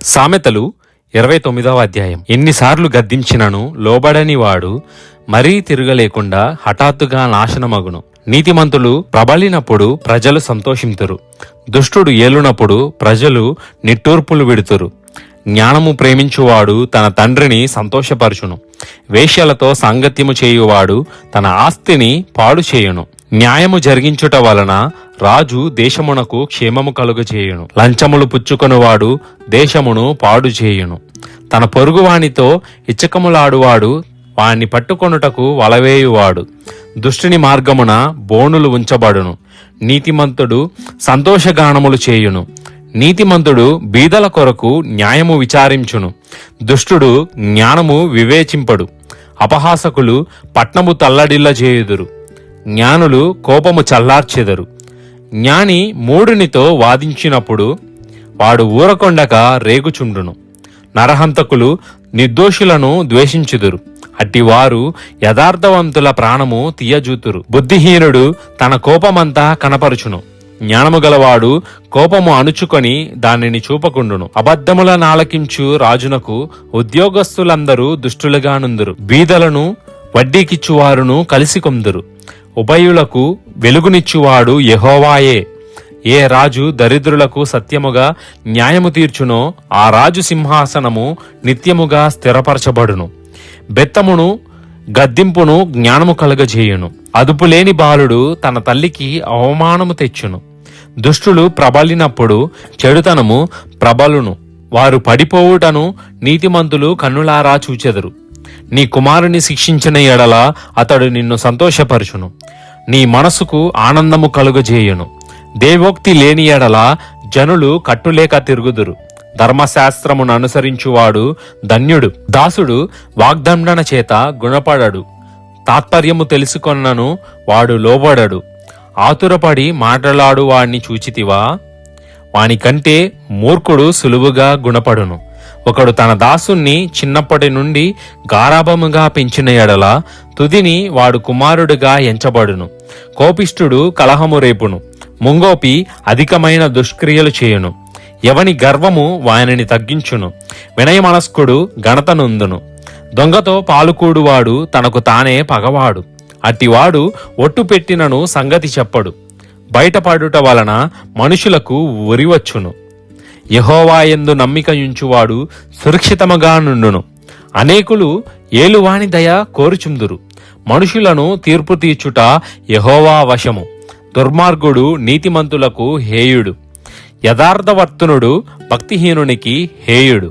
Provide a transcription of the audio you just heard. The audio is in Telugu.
సామెతలు 29వ అధ్యాయం. ఎన్నిసార్లు గద్దించినను లోబడని వాడు మరీ తిరగలేకుండా హఠాత్తుగా నాశనమగును. నీతిమంతులు ప్రబలినప్పుడు ప్రజలు సంతోషింతురు, దుష్టుడు ఏలునప్పుడు ప్రజలు నిట్టూర్పులు విడుతురు. జ్ఞానము ప్రేమించువాడు తన తండ్రిని సంతోషపరచును, వేశ్యలతో సాంగత్యము చేయువాడు తన ఆస్తిని పాడు చేయును. న్యాయము జరిగించుట వలన రాజు దేశమునకు క్షేమము కలుగజేయును, లంచములు పుచ్చుకొనువాడు దేశమును పాడు చేయును. తన పొరుగువానితో ఇచ్చకములాడువాడు వాణ్ణి పట్టుకొనుటకు వలవేయువాడు. దుష్టుని మార్గమున బోనులు ఉంచబడును, నీతిమంతుడు సంతోషగానములు చేయును. నీతిమంతుడు బీదల కొరకు న్యాయము విచారించును, దుష్టుడు జ్ఞానము వివేచింపడు. అపహాసకులు పట్నము తల్లడిల్ల చేయుదురు, జ్ఞానులు కోపము చల్లార్చెదరు. జ్ఞాని మూఢునితో వాదించినప్పుడు వాడు ఊరకొండక రేగుచుండును. నరహంతకులు నిర్దోషులను ద్వేషించుదురు, అట్టివారు యథార్థవంతుల ప్రాణము తీయజూతురు. బుద్ధిహీనుడు తన కోపమంతా కనపరుచును, జ్ఞానము గలవాడు కోపము అణుచుకొని దానిని చూపకుండును. అబద్ధముల నాలకించు రాజునకు ఉద్యోగస్తులందరూ దుష్టులుగానుందురు, బీదలను వడ్డీకిచ్చువారును కలిసి కొందురు. ఉభయులకు వెలుగునిచ్చువాడు యెహోవాయే. ఏ రాజు దరిద్రులకు సత్యముగా న్యాయము తీర్చునో ఆ రాజు సింహాసనము నిత్యముగా స్థిరపరచబడును. బెత్తమును గద్దింపును జ్ఞానము కలుగజేయును. అదుపులేని బాలుడు తన తల్లికి అవమానము తెచ్చును. దుష్టులు ప్రబలినప్పుడు చెడుతనము ప్రబలును, వారు పడిపోవుటను నీతిమంతులు కన్నులారా చూచెదరు. నీ కుమారుని శిక్షించిన ఎడల అతడు నిన్ను సంతోషపరచును, నీ మనసుకు ఆనందము కలుగజేయును. దేవోక్తి లేని ఎడల జనులు కట్టులేక తిరుగుదురు, ధర్మశాస్త్రమును అనుసరించువాడు ధన్యుడు. దాసుడు వాగ్దండన చేత గుణపడడు, తాత్పర్యము తెలుసుకొన్నను వాడు లోబడడు. ఆతురపడి మాట్లాడు వాడిని చూచితివా, వానికంటే మూర్ఖుడు సులువుగా గుణపడును. ఒకడు తన దాసుణ్ణి చిన్నప్పటి నుండి గారాభముగా పెంచిన ఎడల తుదిని వాడు కుమారుడిగా ఎంచబడును. కోపిష్ఠుడు కలహము రేపును, ముంగోపి అధికమైన దుష్క్రియలు చేయును. ఎవని గర్వము వానిని తగ్గించును, వినయమనస్కుడు ఘనత నొందును. దొంగతో పాలుకూడువాడు తనకు తానే పగవాడు, అట్టివాడు ఒట్టు పెట్టినను సంగతి చెప్పడు. బయటపడుట వలన మనుషులకు ఉరివచ్చును, యెహోవాయందు నమ్మిక యుంచువాడు సురక్షితముగా నుండును. అనేకులు ఏలువాని దయ కోరుచుందురు, మనుషులను తీర్పు తీర్చుట యెహోవా వశము. దుర్మార్గుడు నీతిమంతులకు హేయుడు, యథార్థవర్తనుడు భక్తిహీనునికి హేయుడు.